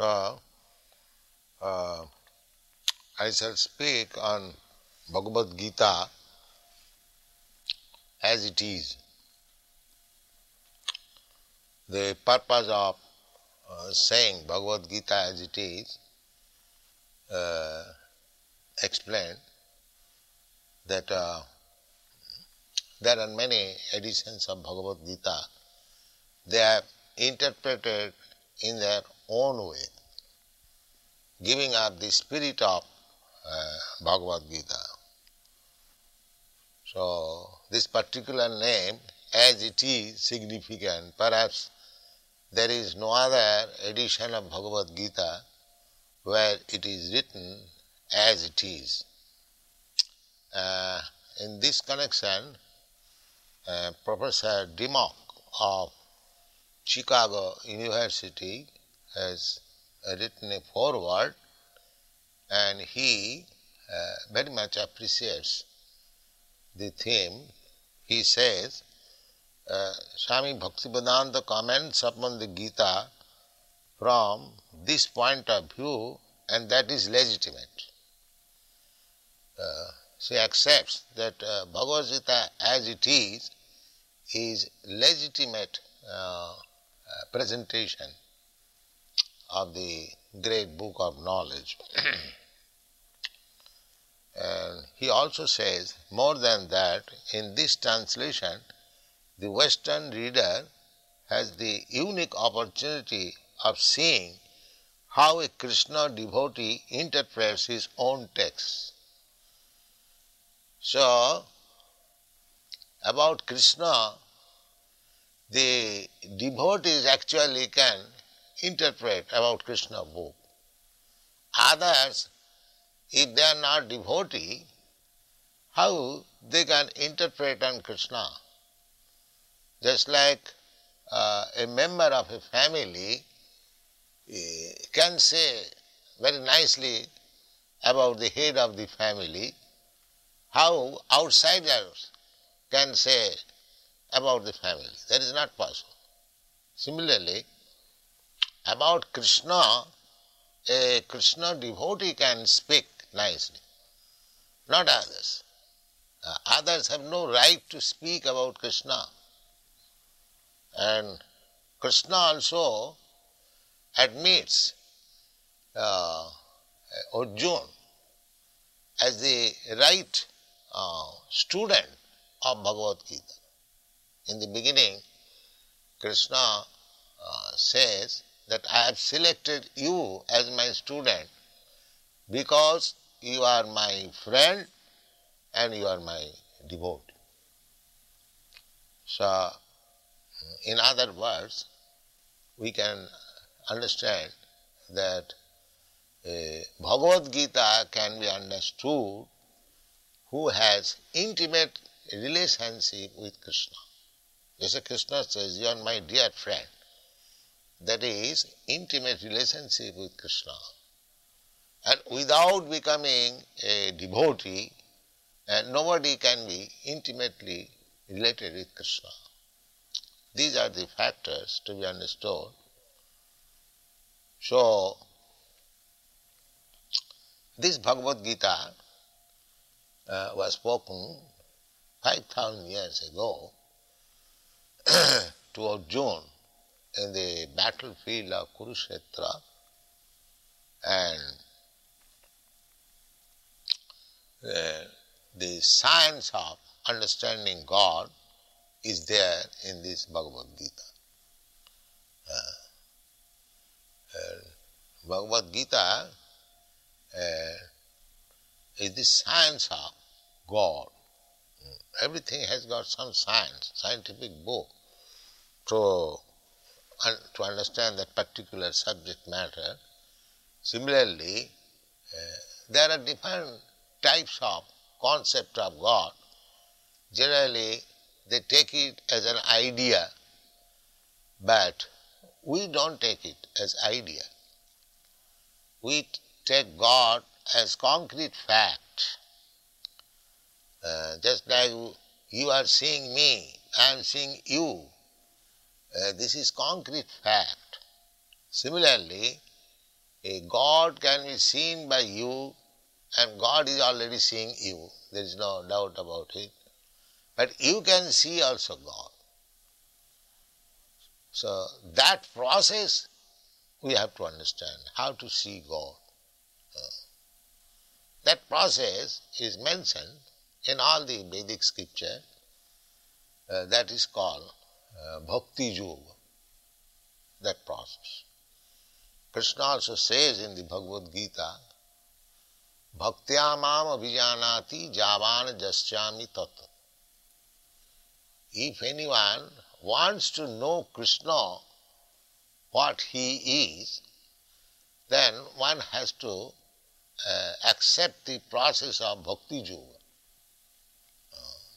So, I shall speak on Bhagavad-gita as it is. The purpose of saying Bhagavad-gita as it is explained that there are many editions of Bhagavad-gita. They are interpreted in their own way, giving up the spirit of Bhagavad-gita. So, this particular name, as it is, significant. Perhaps there is no other edition of Bhagavad-gita where it is written as it is. In this connection, Professor Dimmock of Chicago University has written a foreword, and he very much appreciates the theme. He says, Swami Bhaktivedanta comments upon the Gita from this point of view, and that is legitimate. She accepts that Bhagavad-gita as it is legitimate presentation of the great book of knowledge. And he also says, more than that, in this translation, the Western reader has the unique opportunity of seeing how a Krishna devotee interprets his own text. So, about Krishna, the devotees actually can interpret about Krishna book. Others, if they are not devotee, how they can interpret on Krishna? Just like a member of a family can say very nicely about the head of the family, how outsiders can say about the family. That is not possible. Similarly, about Krishna, a Krishna devotee can speak nicely, not others. Others have no right to speak about Krishna. And Krishna also admits Arjuna as the right student of Bhagavad-gita. In the beginning, Krishna says that I have selected you as my student because you are my friend and you are my devotee. So, in other words, we can understand that Bhagavad-gita can be understood who has intimate relationship with Krishna. Just as Krishna says, you are my dear friend. That is intimate relationship with Krishna. And without becoming a devotee, nobody can be intimately related with Krishna. These are the factors to be understood. So, this Bhagavad-gita was spoken 5,000 years ago to Arjuna in the battlefield of Kurukshetra, and the science of understanding God is there in this Bhagavad-gita. Bhagavad-gita is the science of God. Everything has got some science, scientific book to understand that particular subject matter. Similarly, there are different types of concept of God. Generally, they take it as an idea, but we don't take it as idea. We take God as concrete fact. Just like you are seeing me, I am seeing you. This is concrete fact. Similarly, A God can be seen by you, and God is already seeing you. There is no doubt about it. But you can see also God. So that process we have to understand, how to see God. That process is mentioned in all the Vedic scripture. That is called Bhakti Yoga, that process. Krishna also says in the Bhagavad-gita, Bhaktya mam abhijanati javan jasyami tat. If anyone wants to know Krishna, what he is, then one has to accept the process of Bhakti Yoga.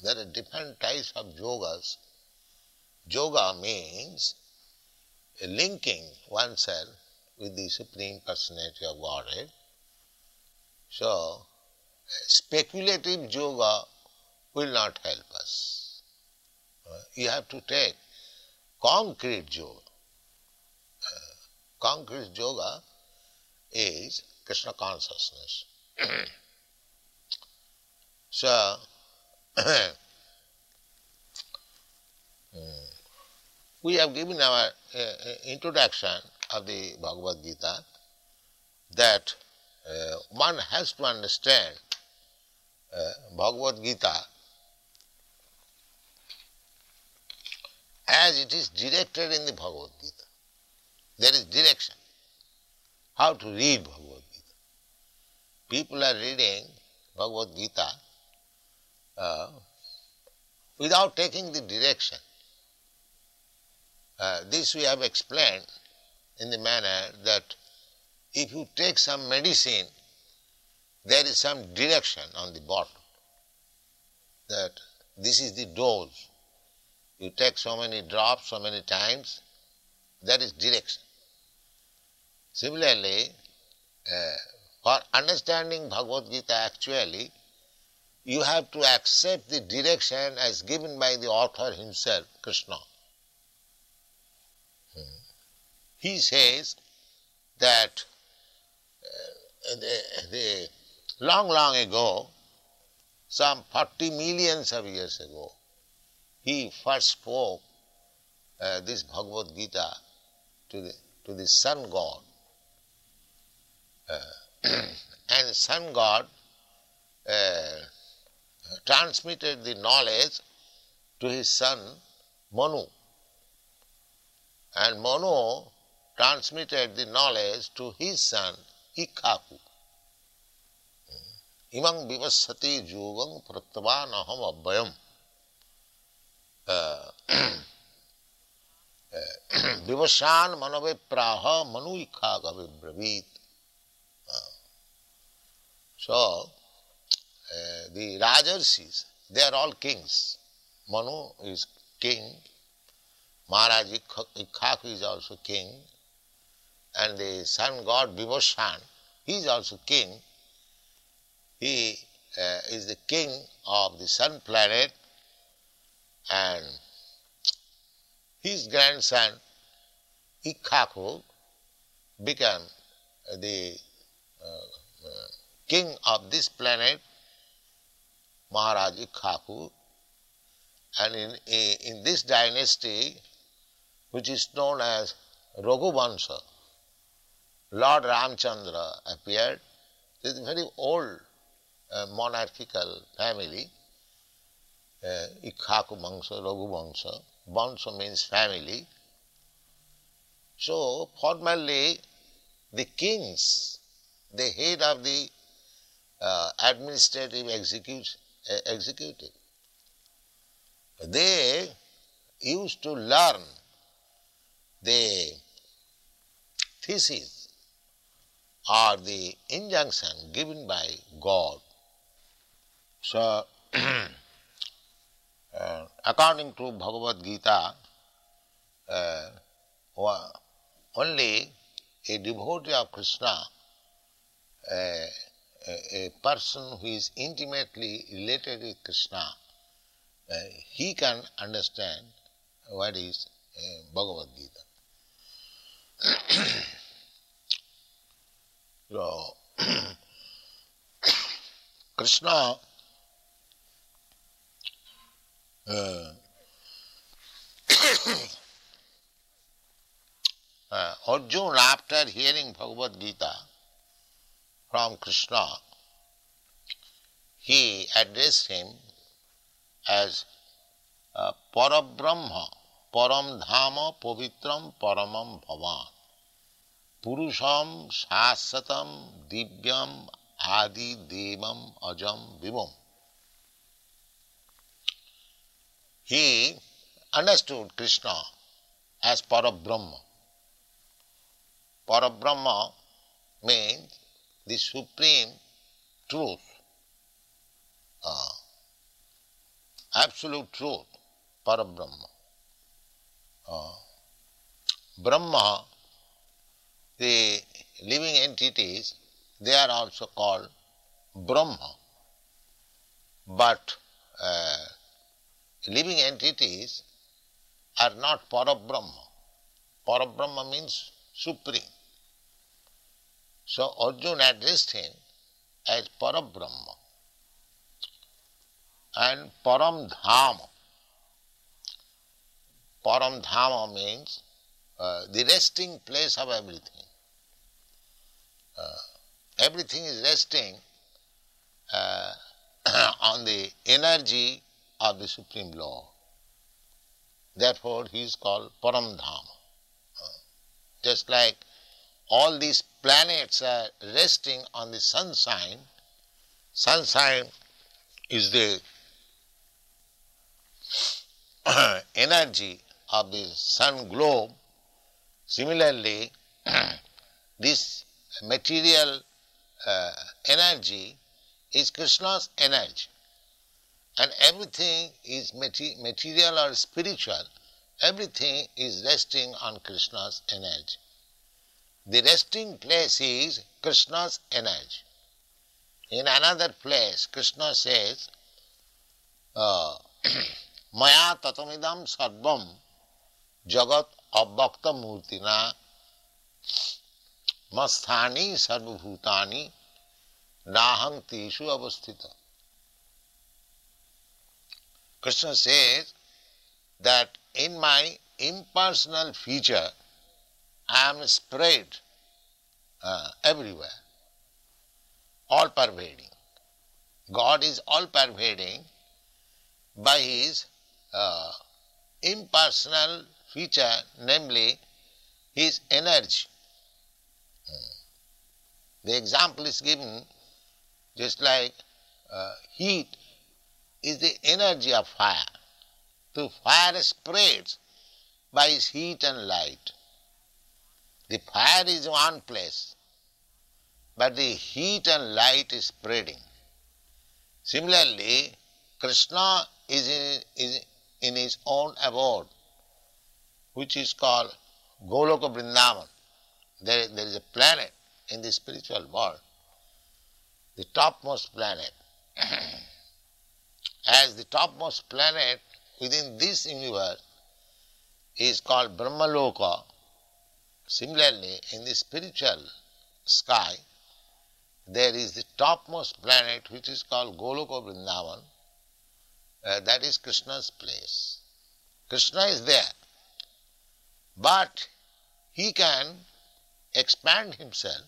There are different types of yogas. Yoga means linking oneself with the Supreme Personality of Godhead. So, speculative yoga will not help us. You have to take concrete yoga. Concrete yoga is Krishna consciousness. So, we have given our introduction of the Bhagavad-gita that one has to understand Bhagavad-gita as it is directed in the Bhagavad-gita. There is direction. How to read Bhagavad-gita. People are reading Bhagavad-gita without taking the direction. This we have explained in the manner that if you take some medicine, there is some direction on the bottle, that this is the dose. You take so many drops, so many times, that is direction. Similarly, for understanding Bhagavad-gita actually, you have to accept the direction as given by the author himself, Krishna. He says that long ago, some 40 millions of years ago, he first spoke this Bhagavad-gita to the Sun God. And the Sun God transmitted the knowledge to his son Manu. And Manu transmitted the knowledge to his son Ikhaku. Imang vivassati yogam prattavan aham abhayam. Vivashan manave praha manu Ikhaka vibravit. So, the Rajarshis, they are all kings. Manu is king, Maharaj Ikhaku is also king, and the sun god Vivashan, he is also king. He is the king of the sun planet, and his grandson Ikhaku became the king of this planet, Maharaj Ikhaku, and in this dynasty, which is known as Raghuvansha, Lord Ramchandra appeared. This is a very old monarchical family, Ikhaku Vansha, Raghuvansha. Vansha means family. So formerly the kings, the head of the administrative executive, they used to learn the thesis or the injunction given by God. So, according to Bhagavad-gita, only a devotee of Krishna, a person who is intimately related with Krishna, he can understand what is Bhagavad-gita. Krishna Arjuna, after hearing Bhagavad-gita from Krishna, he addressed him as Parabrahma, Param Dhama, Pavitram, Paramam Bhavan, Purusham, Shasatam, Divyam, Adi, Devam, Ajam, Vivam. He understood Krishna as Parabrahma. Parabrahma means the supreme truth, absolute truth, Parabrahma. Brahma, the living entities, they are also called Brahma. But living entities are not Parabrahma. Parabrahma means supreme. So Arjuna addressed him as Parabrahma and Param Dhama. Param Dhama means the resting place of everything. Everything is resting on the energy of the Supreme Lord. Therefore, he is called Param Dhama. Just like all these planets are resting on the sunshine, sunshine is the energy of the sun globe. Similarly, this material energy is Krishna's energy. And everything is material or spiritual, everything is resting on Krishna's energy. The resting place is Krishna's energy. In another place, Krishna says, Maya tatamidam sarvam jagat abbakta murtina masthani sarvabhutani naham teshu avasthita. Krishna says that in my impersonal feature, I am spread everywhere, all pervading. God is all pervading by his impersonal feature, namely his energy. The example is given just like heat is the energy of fire. So fire spreads by its heat and light. The fire is one place, but the heat and light is spreading. Similarly, Krishna is in his own abode, which is called Goloka Vrindavan. There is a planet in the spiritual world, the topmost planet. As the topmost planet within this universe is called Brahmaloka, similarly in the spiritual sky there is the topmost planet which is called Goloka Vrindavan. That is Krishna's place. Krishna is there, but he can expand himself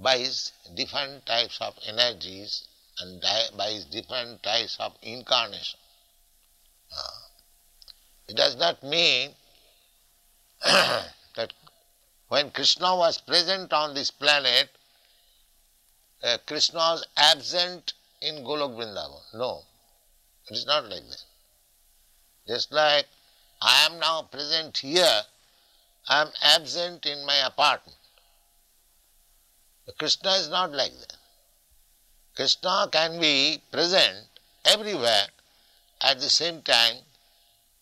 by his different types of energies and by his different types of incarnation. It does not mean that when Krishna was present on this planet, Krishna was absent in Golok Vrindavan. No, it is not like that. Just like I am now present here, I am absent in my apartment. Krishna is not like that. Krishna can be present everywhere, at the same time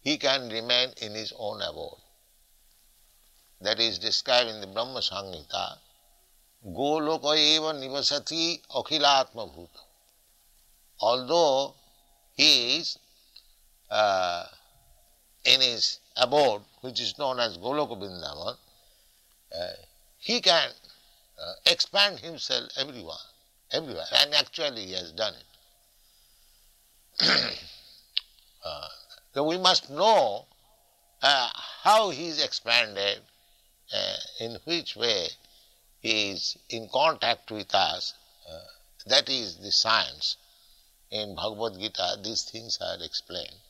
he can remain in his own abode. That is described in the Brahma Samhita. Goloka eva nivasati akhilatma bhuta. Although he is in his abode, which is known as Goloka Vrindavan, he can expand himself everywhere. everywhere, and actually he has done it. So we must know how he is expanded, in which way he is in contact with us. That is the science. In Bhagavad-gita, these things are explained.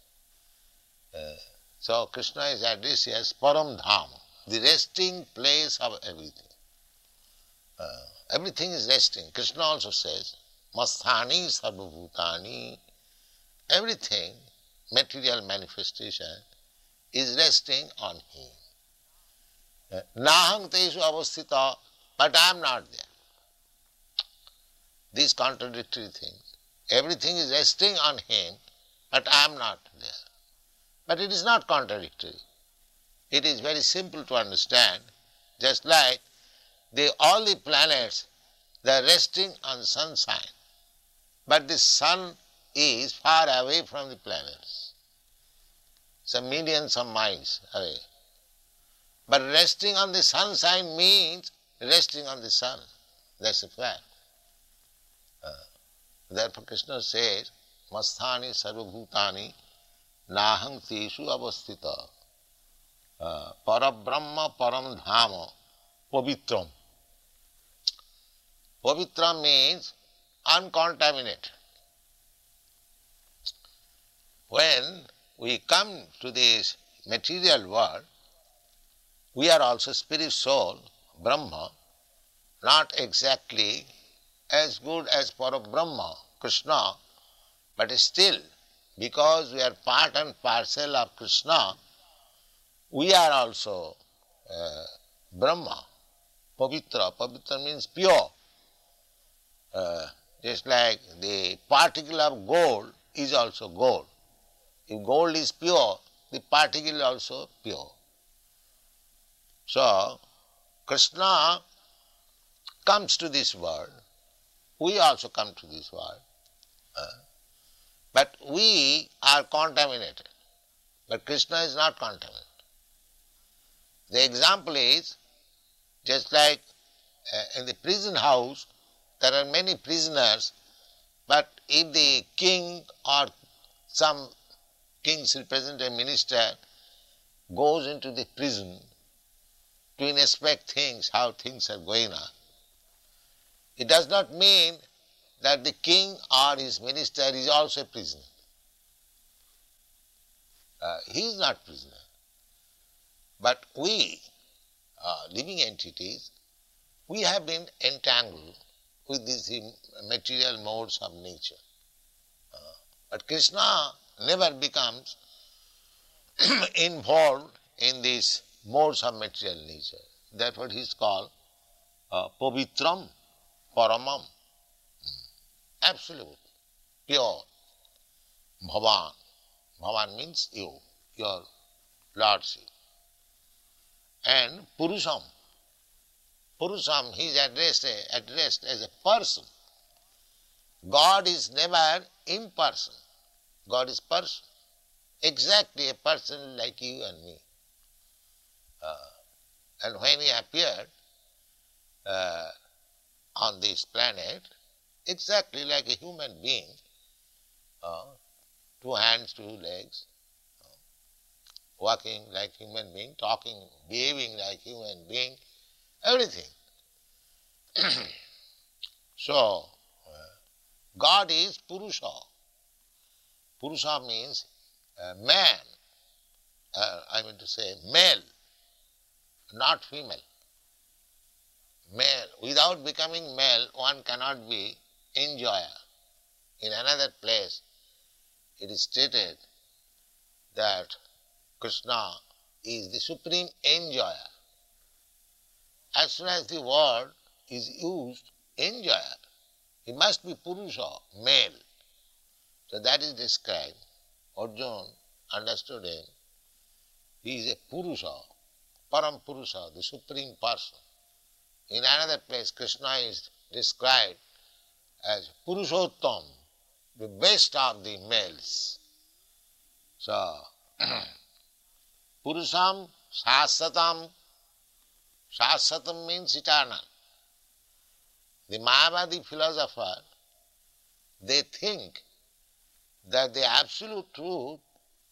So Krishna is addressed as Param Dham, the resting place of everything. Everything is resting. Krishna also says, Masthani Sarvabhutani. Everything, material manifestation, is resting on him. Nahang Teshu Avasthita, but I am not there. These contradictory things. Everything is resting on him, but I am not there. But it is not contradictory. It is very simple to understand, just like all the planets, they are resting on sunshine, but the sun is far away from the planets, some millions of miles away. But resting on the sunshine means resting on the sun. That's a fact. Therefore Krishna says, Masthani sarvabhutani nahang teshu avasthita parabrahma param dhama pavitram. Pavitra means uncontaminated. When we come to this material world, we are also spirit soul, Brahma, not exactly as good as Parabrahma, Krishna, but still, because we are part and parcel of Krishna, we are also Brahma, Pavitra. Pavitra means pure. Just like the particle of gold is also gold. If gold is pure, the particle is also pure. So, Krishna comes to this world, we also come to this world, but we are contaminated, but Krishna is not contaminated. The example is, just like in the prison house, there are many prisoners, but if the king or some king's representative minister goes into the prison to inspect things, how things are going on, it does not mean that the king or his minister is also a prisoner. He is not prisoner. But we, living entities, we have been entangled with these material modes of nature. But Krishna never becomes involved in these modes of material nature. That's what he is called Pavitram Paramam. Absolute, pure, Bhavan. Bhavan means you, your lordship. And Purusham. Purusham, he is addressed as a person. God is never impersonal. God is person. Exactly a person like you and me. And when he appeared on this planet, exactly like a human being, 2 hands, 2 legs, walking like human being, talking, behaving like human being, everything. So, God is Purusha. Purusha means man, I mean to say male, not female. Male. Without becoming male, one cannot be enjoyer. In another place, it is stated that Krishna is the supreme enjoyer. As soon as the word is used, enjoyer, he must be Purusha, male. So that is described. Arjuna understood him. He is a Purusha, Param Purusha, the supreme person. In another place, Krishna is described as Purushottam, the best of the males. So, Purusham Shasatam. Shasatam means eternal. The Mayavadi philosopher, they think that the absolute truth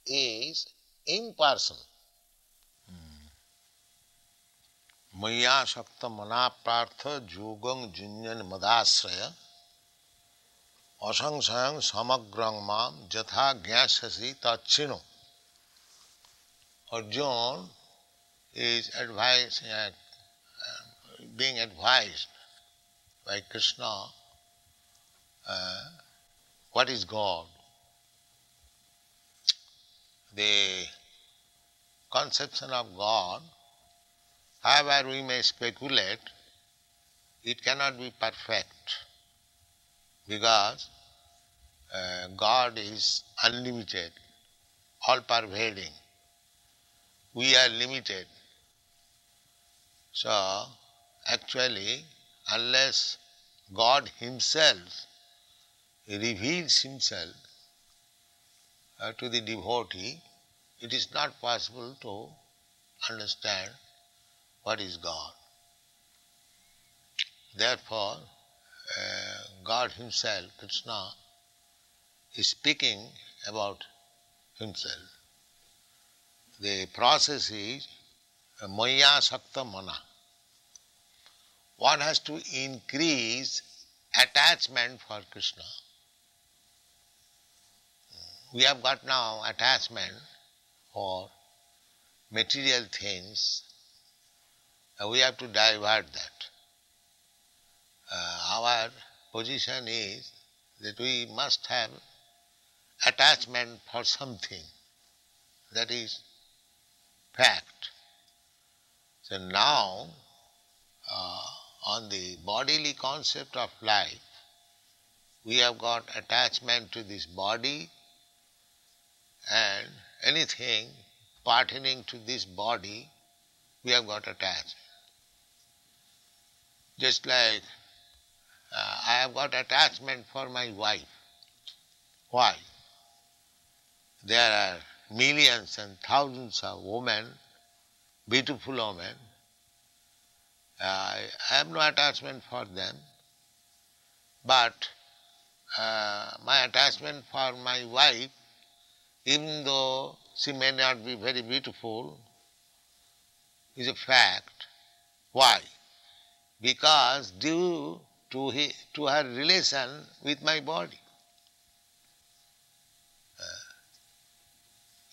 is impersonal. Maya Shakta Manaprartha Jugam Junyan Madasraya Asangsayang Samagrang Mam Jatha Gyasasi Tachino. Arjuna is being advised by Krishna what is God. The conception of God, however we may speculate, it cannot be perfect because God is unlimited, all-pervading. We are limited. So, actually, unless God Himself reveals Himself to the devotee, it is not possible to understand what is God. Therefore, God Himself, Krishna, is speaking about Himself. The process is Maya Sakta Mana. One has to increase attachment for Krishna. We have got now attachment for material things. We have to divert that. Our position is that we must have attachment for something. That is fact. So now, on the bodily concept of life, we have got attachment to this body, and anything pertaining to this body, we have got attached. Just like I have got attachment for my wife. Why? There are millions and thousands of women, beautiful women. I have no attachment for them, but my attachment for my wife, even though she may not be very beautiful, is a fact. Why? Because due to her relation with my body.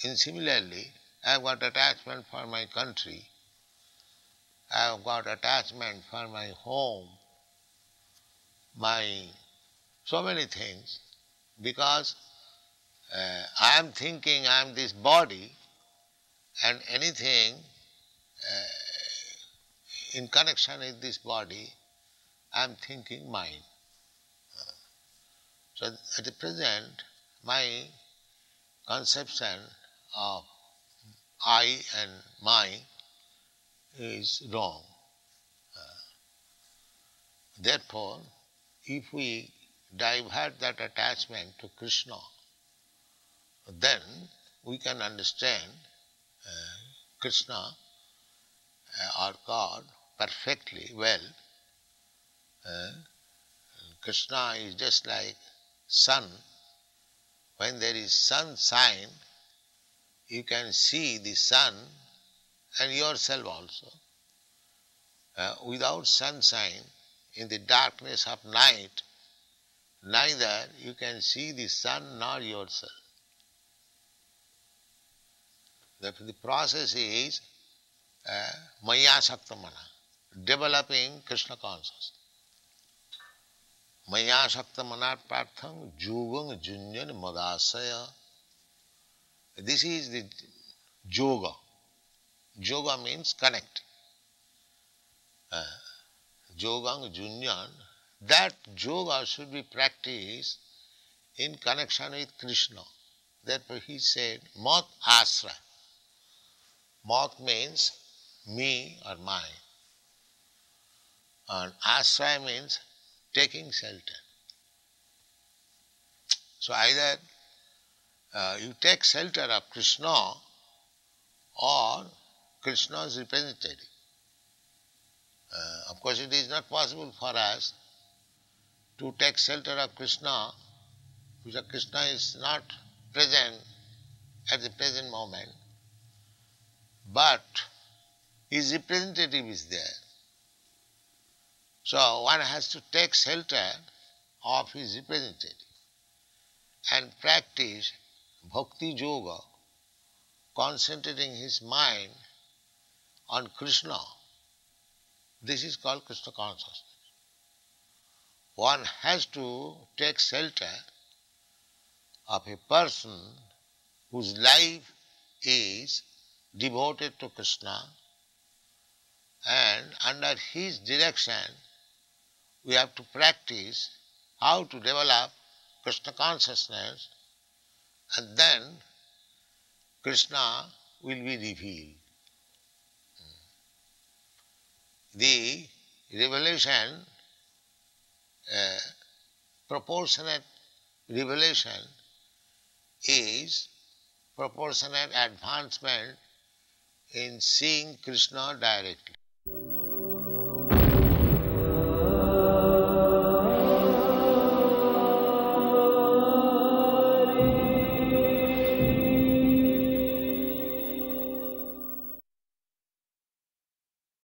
And similarly, I have got attachment for my country, I have got attachment for my home, my so many things, because I am thinking I am this body, and anything in connection with this body, I am thinking mine. So at the present, my conception of I and mine is wrong. Therefore, if we divert that attachment to Krishna, then we can understand Krishna or God perfectly well. Krishna is just like sun. When there is sunshine, you can see the sun and yourself also. Without sunshine, in the darkness of night, neither you can see the sun nor yourself. Therefore, the process is Maya Sakta Mana, developing Krishna consciousness. Maya Sakta Manarpartham Jugam Junyan Madasaya. This is the yoga. Yoga means connect. Yogang Junyan, that yoga should be practiced in connection with Krishna. Therefore he said, Mat Asra. Mat means me or mine. And Asra means taking shelter. So either you take shelter of Krishna or Krishna's representative. Of course, it is not possible for us to take shelter of Krishna, because Krishna is not present at the present moment, but his representative is there. So one has to take shelter of his representative and practice bhakti yoga, concentrating his mind on Krishna. This is called Krishna consciousness. One has to take shelter of a person whose life is devoted to Krishna, and under his direction we have to practice how to develop Krishna consciousness, and then Krishna will be revealed. The revelation, proportionate revelation, is proportionate advancement in seeing Krishna directly.